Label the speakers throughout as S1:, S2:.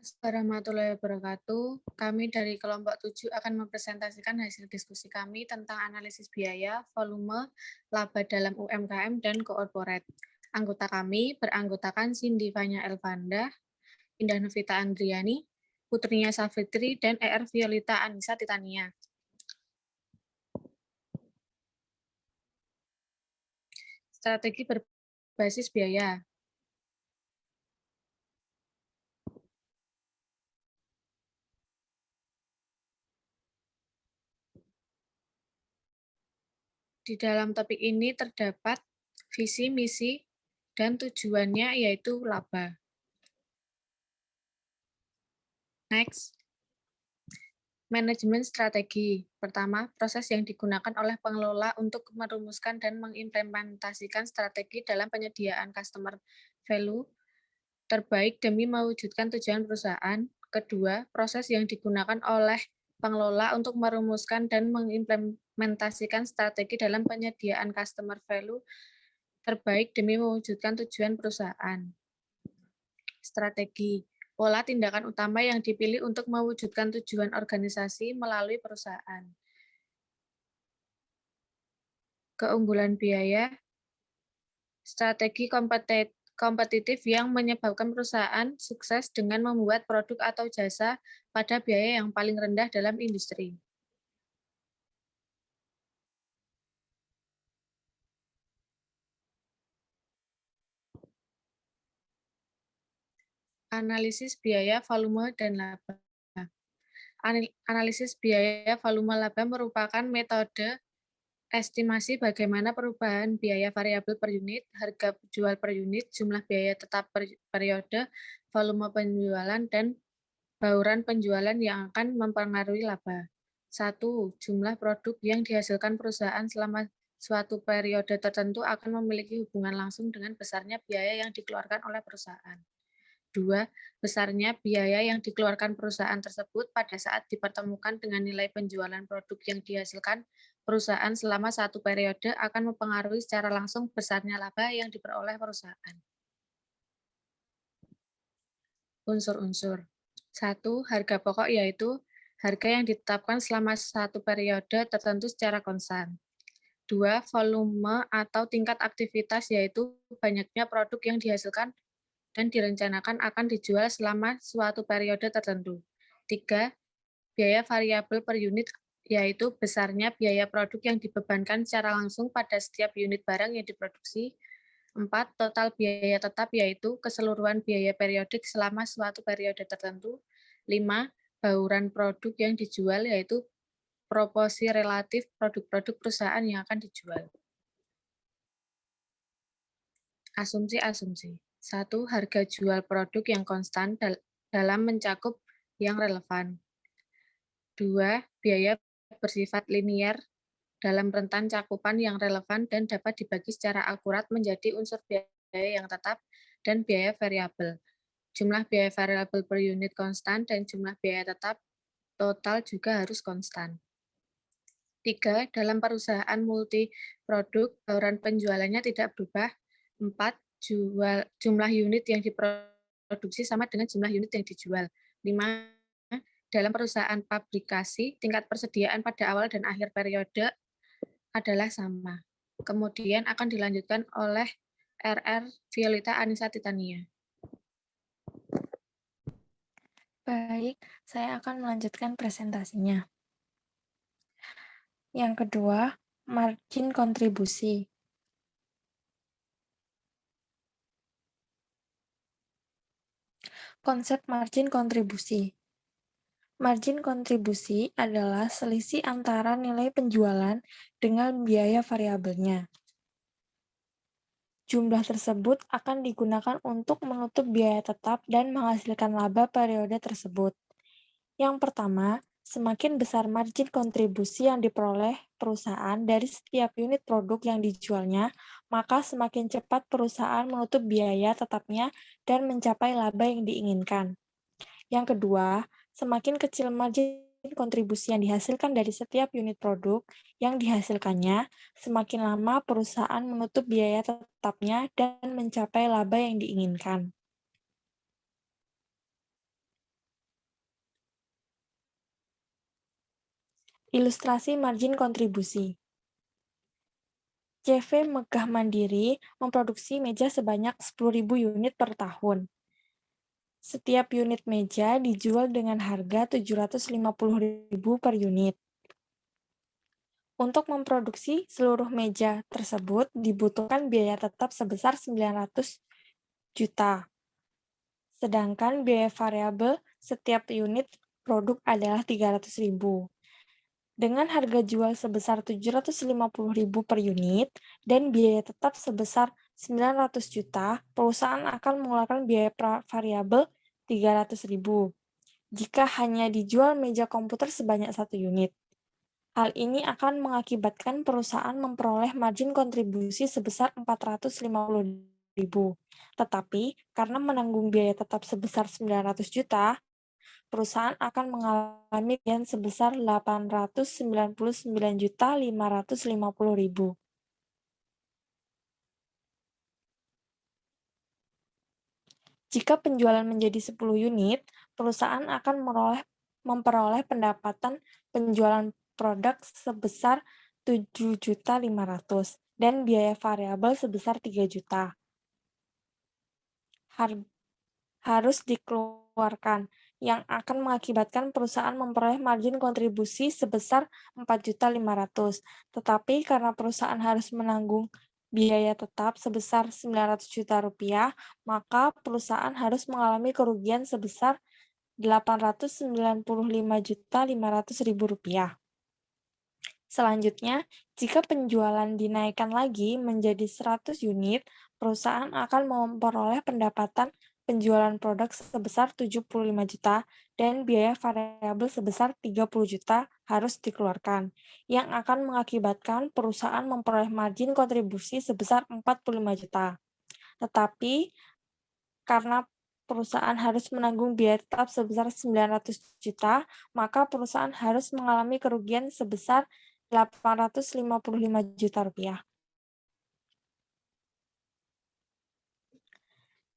S1: Warahmatullahi wabarakatuh. Kami dari kelompok 7 akan mempresentasikan hasil diskusi kami tentang analisis biaya, volume, laba dalam UMKM dan corporate. Anggota kami beranggotakan Cindy Vanya Elvanda, Indah Novita Andriani, Putrinya Safitri, dan ER Violita Anissa Titania. Strategi berbasis biaya. Di dalam topik ini terdapat visi, misi, dan tujuannya yaitu laba. Next. Manajemen strategi. Pertama, proses yang digunakan oleh pengelola untuk merumuskan dan mengimplementasikan strategi dalam penyediaan customer value terbaik demi mewujudkan tujuan perusahaan. Kedua, proses yang digunakan oleh pengelola untuk merumuskan dan mengimplementasikan strategi dalam penyediaan customer value terbaik demi mewujudkan tujuan perusahaan. Strategi. Pola tindakan utama yang dipilih untuk mewujudkan tujuan organisasi melalui perusahaan. Keunggulan biaya, strategi kompetitif yang menyebabkan perusahaan sukses dengan membuat produk atau jasa pada biaya yang paling rendah dalam industri. Analisis biaya, volume, dan laba. Analisis biaya, volume, laba merupakan metode estimasi bagaimana perubahan biaya variabel per unit, harga jual per unit, jumlah biaya tetap per periode, volume penjualan, dan bauran penjualan yang akan mempengaruhi laba. 1. Jumlah produk yang dihasilkan perusahaan selama suatu periode tertentu akan memiliki hubungan langsung dengan besarnya biaya yang dikeluarkan oleh perusahaan. 2. Besarnya biaya yang dikeluarkan perusahaan tersebut pada saat dipertemukan dengan nilai penjualan produk yang dihasilkan perusahaan selama satu periode akan mempengaruhi secara langsung besarnya laba yang diperoleh perusahaan. Unsur-unsur. 1. Harga pokok yaitu harga yang ditetapkan selama satu periode tertentu secara konstan. 2. Volume atau tingkat aktivitas yaitu banyaknya produk yang dihasilkan dan direncanakan akan dijual selama suatu periode tertentu. 3. Biaya variabel per unit yaitu besarnya biaya produk yang dibebankan secara langsung pada setiap unit barang yang diproduksi. 4. Total biaya tetap yaitu keseluruhan biaya periodik selama suatu periode tertentu. 5. Bauran produk yang dijual yaitu proporsi relatif produk-produk perusahaan yang akan dijual. Asumsi-asumsi. 1. Harga jual produk yang konstan dalam mencakup yang relevan. 2. Biaya bersifat linier dalam rentan cakupan yang relevan dan dapat dibagi secara akurat menjadi unsur biaya yang tetap dan biaya variabel. Jumlah biaya variabel per unit konstan dan jumlah biaya tetap total juga harus konstan. 3. Dalam perusahaan multi produk, bauran penjualannya tidak berubah. 4. Jumlah unit yang diproduksi sama dengan jumlah unit yang dijual. 5. Dalam perusahaan pabrikasi, tingkat persediaan pada awal dan akhir periode adalah sama. Kemudian akan dilanjutkan oleh RR Violita Anissa Titania.
S2: Baik, saya akan melanjutkan presentasinya. Yang kedua, margin kontribusi. Konsep margin kontribusi. Margin kontribusi adalah selisih antara nilai penjualan dengan biaya variabelnya. Jumlah tersebut akan digunakan untuk menutup biaya tetap dan menghasilkan laba periode tersebut. Yang pertama, semakin besar margin kontribusi yang diperoleh perusahaan dari setiap unit produk yang dijualnya, maka semakin cepat perusahaan menutup biaya tetapnya dan mencapai laba yang diinginkan. Yang kedua, semakin kecil margin kontribusi yang dihasilkan dari setiap unit produk yang dihasilkannya, semakin lama perusahaan menutup biaya tetapnya dan mencapai laba yang diinginkan. Ilustrasi margin kontribusi. CV Megah Mandiri memproduksi meja sebanyak 10.000 unit per tahun. Setiap unit meja dijual dengan harga 750.000 per unit. Untuk memproduksi seluruh meja tersebut dibutuhkan biaya tetap sebesar 900 juta. Sedangkan biaya variabel setiap unit produk adalah 300.000. Dengan harga jual sebesar 750.000 per unit dan biaya tetap sebesar 900 juta, perusahaan akan mengeluarkan biaya variabel 300.000 jika hanya dijual meja komputer sebanyak 1 unit. Hal ini akan mengakibatkan perusahaan memperoleh margin kontribusi sebesar 450.000. Tetapi, karena menanggung biaya tetap sebesar 900 juta, perusahaan akan mengalami kerugian sebesar 899.550.000. Jika penjualan menjadi 10 unit, perusahaan akan memperoleh pendapatan penjualan produk sebesar 7.500.000 dan biaya variabel sebesar 3 juta. Harus dikeluarkan, yang akan mengakibatkan perusahaan memperoleh margin kontribusi sebesar 4.500.000. Tetapi karena perusahaan harus menanggung biaya tetap sebesar 900 juta rupiah, maka perusahaan harus mengalami kerugian sebesar 895.500.000 rupiah. Selanjutnya, jika penjualan dinaikkan lagi menjadi 100 unit, perusahaan akan memperoleh pendapatan penjualan produk sebesar 75 juta dan biaya variabel sebesar 30 juta harus dikeluarkan, yang akan mengakibatkan perusahaan memperoleh margin kontribusi sebesar 45 juta. Tetapi, karena perusahaan harus menanggung biaya tetap sebesar 900 juta, maka perusahaan harus mengalami kerugian sebesar 855 juta rupiah.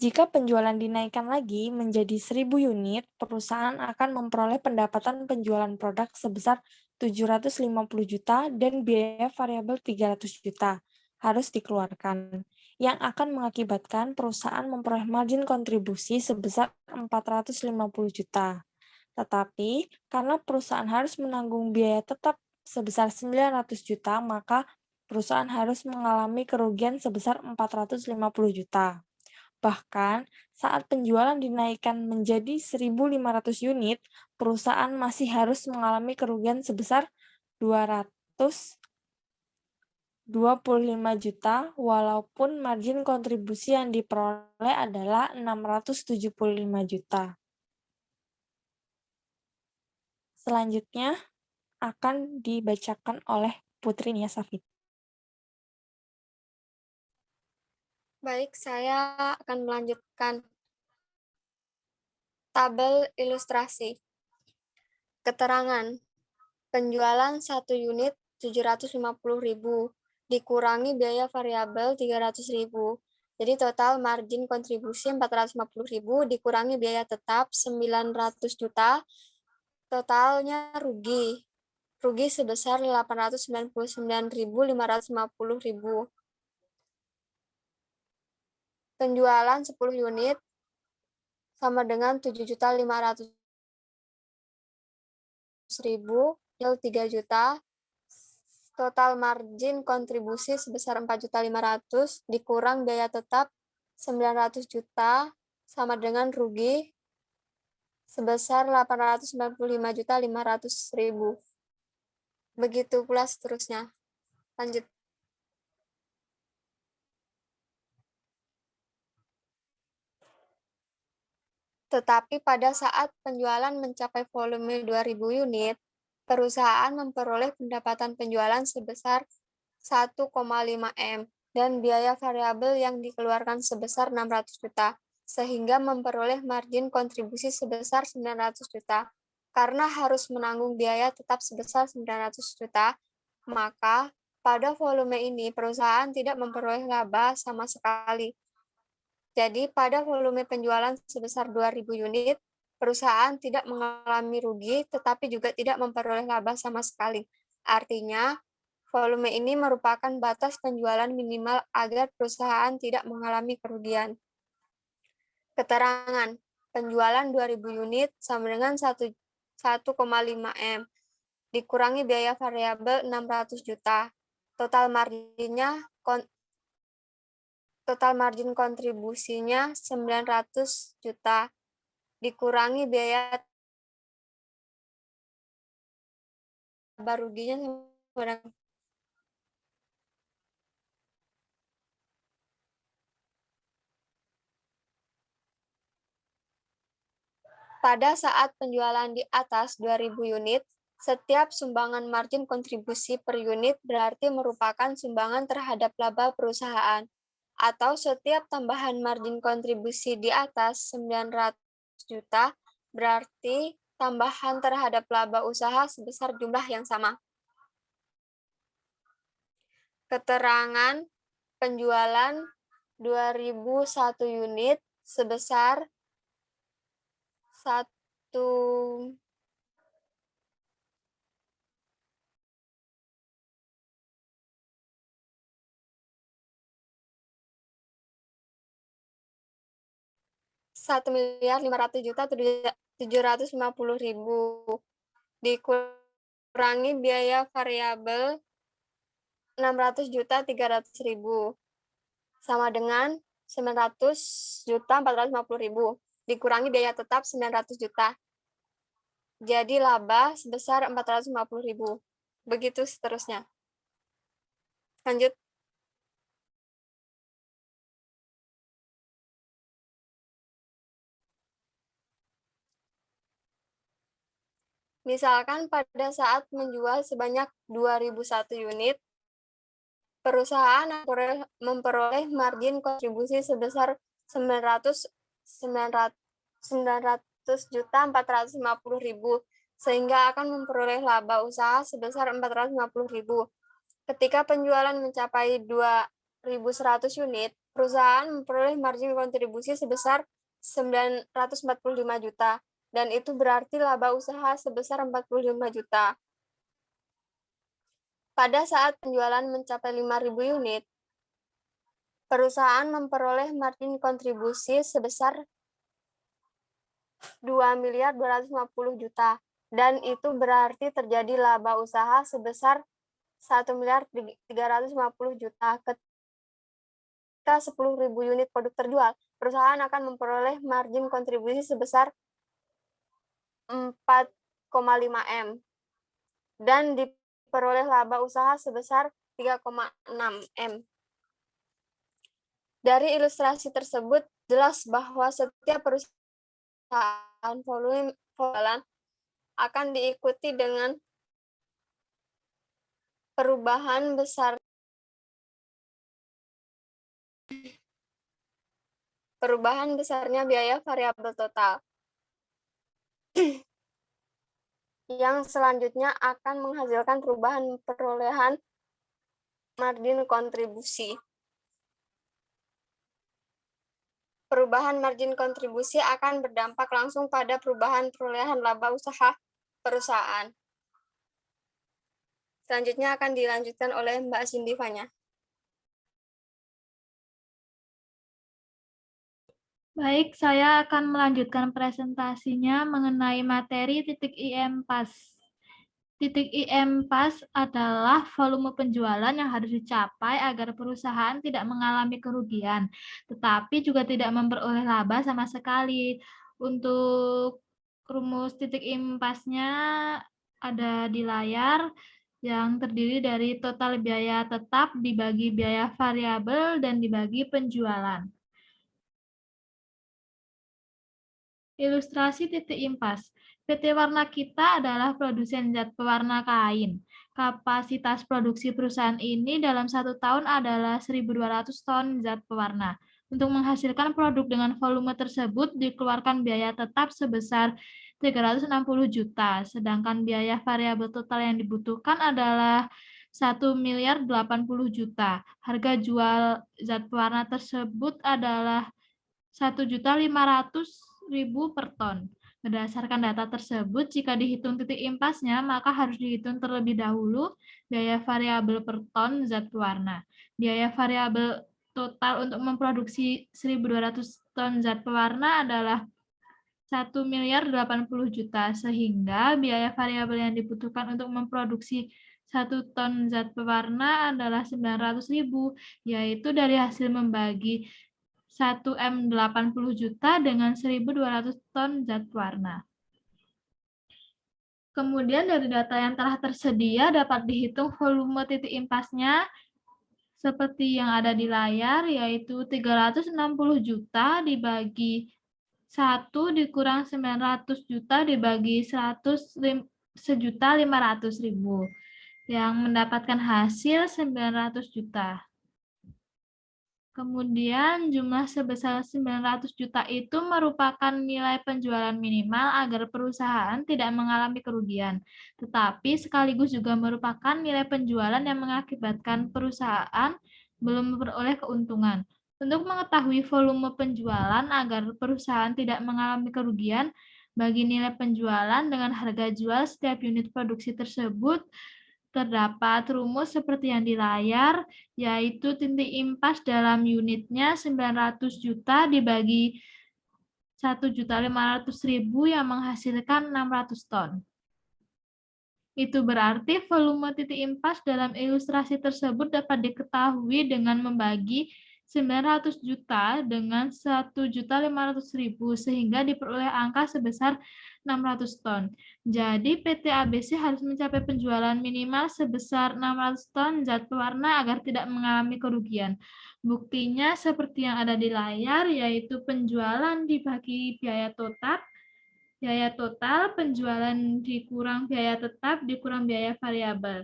S2: Jika penjualan dinaikkan lagi menjadi 1.000 unit, perusahaan akan memperoleh pendapatan penjualan produk sebesar 750 juta dan biaya variabel 300 juta harus dikeluarkan, yang akan mengakibatkan perusahaan memperoleh margin kontribusi sebesar 450 juta. Tetapi, karena perusahaan harus menanggung biaya tetap sebesar 900 juta, maka perusahaan harus mengalami kerugian sebesar 450 juta. Bahkan, saat penjualan dinaikkan menjadi 1.500 unit, perusahaan masih harus mengalami kerugian sebesar 225 juta, walaupun margin kontribusi yang diperoleh adalah 675 juta. Selanjutnya akan dibacakan oleh Putri Nia Safitri.
S3: Baik, saya akan melanjutkan tabel ilustrasi. Keterangan. Penjualan 1 unit 750.000 dikurangi biaya variabel 300.000. Jadi total margin kontribusi 450.000 dikurangi biaya tetap 900 juta. Totalnya rugi. Rugi sebesar 899.550.000. Penjualan 10 unit sama dengan 7.500.000, 3 juta. Total margin kontribusi sebesar 4.500.000 dikurang biaya tetap 900 juta sama dengan rugi sebesar 895.500.000. Begitu pula seterusnya. Lanjut. Tetapi pada saat penjualan mencapai volume 2.000 unit, perusahaan memperoleh pendapatan penjualan sebesar 1,5 M dan biaya variabel yang dikeluarkan sebesar 600 juta, sehingga memperoleh margin kontribusi sebesar 900 juta. Karena harus menanggung biaya tetap sebesar 900 juta, maka pada volume ini perusahaan tidak memperoleh laba sama sekali. Jadi pada volume penjualan sebesar 2.000 unit, perusahaan tidak mengalami rugi, tetapi juga tidak memperoleh laba sama sekali. Artinya, volume ini merupakan batas penjualan minimal agar perusahaan tidak mengalami kerugian. Keterangan, penjualan 2.000 unit sama dengan 1,5 M, dikurangi biaya variabel 600 juta. Total margin kontribusinya 900 juta, dikurangi biaya laba ruginya sama dengan pada saat penjualan di atas 2.000 unit, setiap sumbangan margin kontribusi per unit berarti merupakan sumbangan terhadap laba perusahaan, atau setiap tambahan margin kontribusi di atas 900 juta berarti tambahan terhadap laba usaha sebesar jumlah yang sama. Keterangan penjualan 2.001 unit sebesar 1 1.500.750.000 dikurangi biaya variabel 600.300.000 sama dengan 900.450.000 dikurangi biaya tetap 900 juta. Jadi laba sebesar 450.000. Begitu seterusnya. Lanjut. Misalkan pada saat menjual sebanyak 2.001 unit, perusahaan memperoleh margin kontribusi sebesar 900.450.000 sehingga akan memperoleh laba usaha sebesar 450.000. Ketika penjualan mencapai 2.100 unit, perusahaan memperoleh margin kontribusi sebesar 945 juta, dan itu berarti laba usaha sebesar 45 juta. Pada saat penjualan mencapai 5.000 unit, perusahaan memperoleh margin kontribusi sebesar 2.250 juta, dan itu berarti terjadi laba usaha sebesar 1.350 juta. Ketika 10.000 unit produk terjual, perusahaan akan memperoleh margin kontribusi sebesar 4,5 M, dan diperoleh laba usaha sebesar 3,6 M. Dari ilustrasi tersebut, jelas bahwa setiap perusahaan volume penjualan akan diikuti dengan perubahan besarnya biaya variabel total, yang selanjutnya akan menghasilkan perubahan perolehan margin kontribusi. Perubahan margin kontribusi akan berdampak langsung pada perubahan perolehan laba usaha perusahaan. Selanjutnya akan dilanjutkan oleh Mbak Cindy Fanya.
S4: Baik, saya akan melanjutkan presentasinya mengenai materi titik IM PAS. Titik IM PAS adalah volume penjualan yang harus dicapai agar perusahaan tidak mengalami kerugian, tetapi juga tidak memperoleh laba sama sekali. Untuk rumus titik IM PAS-nya ada di layar, yang terdiri dari total biaya tetap dibagi biaya variabel dan dibagi penjualan. Ilustrasi titik impas. PT Warna Kita adalah produsen zat pewarna kain. Kapasitas produksi perusahaan ini dalam 1 tahun adalah 1.200 ton zat pewarna. Untuk menghasilkan produk dengan volume tersebut dikeluarkan biaya tetap sebesar 360 juta, sedangkan biaya variabel total yang dibutuhkan adalah 1.080 juta. Harga jual zat pewarna tersebut adalah 1.500.000 per ton. Berdasarkan data tersebut, jika dihitung titik impasnya, maka harus dihitung terlebih dahulu biaya variabel per ton zat pewarna. Biaya variabel total untuk memproduksi 1.200 ton zat pewarna adalah 1.080.000.000, sehingga biaya variabel yang dibutuhkan untuk memproduksi 1 ton zat pewarna adalah 900.000, yaitu dari hasil membagi 1M80 juta dengan 1.200 ton zat pewarna. Kemudian dari data yang telah tersedia dapat dihitung volume titik impasnya seperti yang ada di layar, yaitu 360 juta dibagi 1 dikurang 900 juta dibagi 1.500.000, yang mendapatkan hasil 900 juta. Kemudian jumlah sebesar 900 juta itu merupakan nilai penjualan minimal agar perusahaan tidak mengalami kerugian, tetapi sekaligus juga merupakan nilai penjualan yang mengakibatkan perusahaan belum memperoleh keuntungan. Untuk mengetahui volume penjualan agar perusahaan tidak mengalami kerugian, bagi nilai penjualan dengan harga jual setiap unit produksi tersebut, terdapat rumus seperti yang di layar, yaitu titik impas dalam unitnya 900 juta dibagi 1.500.000 yang menghasilkan 600 ton. Itu berarti volume titik impas dalam ilustrasi tersebut dapat diketahui dengan membagi 900 juta dengan 1.500.000 sehingga diperoleh angka sebesar 600 ton. Jadi PT ABC harus mencapai penjualan minimal sebesar 600 ton zat pewarna agar tidak mengalami kerugian. Buktinya seperti yang ada di layar, yaitu penjualan dibagi biaya total penjualan dikurang biaya tetap dikurang biaya variabel,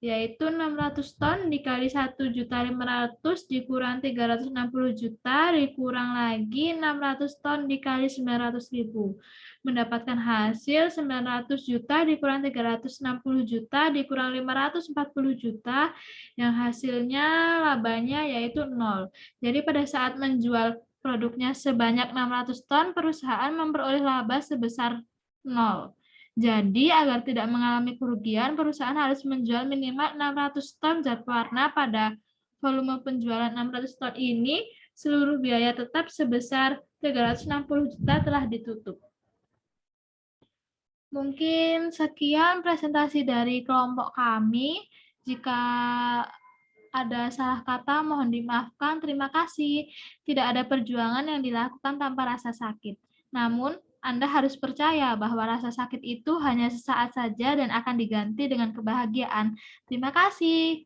S4: yaitu 600 ton dikali 1.500.000 dikurang 360 juta dikurang lagi 600 ton dikali 900.000. Mendapatkan hasil 900 juta dikurang 360 juta dikurang 540 juta yang hasilnya labanya yaitu 0. Jadi pada saat menjual produknya sebanyak 600 ton, perusahaan memperoleh laba sebesar 0. Jadi, agar tidak mengalami kerugian, perusahaan harus menjual minimal 600 ton zat pewarna. Pada volume penjualan 600 ton ini, seluruh biaya tetap sebesar 360 juta telah ditutup. Mungkin sekian presentasi dari kelompok kami. Jika ada salah kata, mohon dimaafkan. Terima kasih. Tidak ada perjuangan yang dilakukan tanpa rasa sakit. Namun, Anda harus percaya bahwa rasa sakit itu hanya sesaat saja dan akan diganti dengan kebahagiaan. Terima kasih.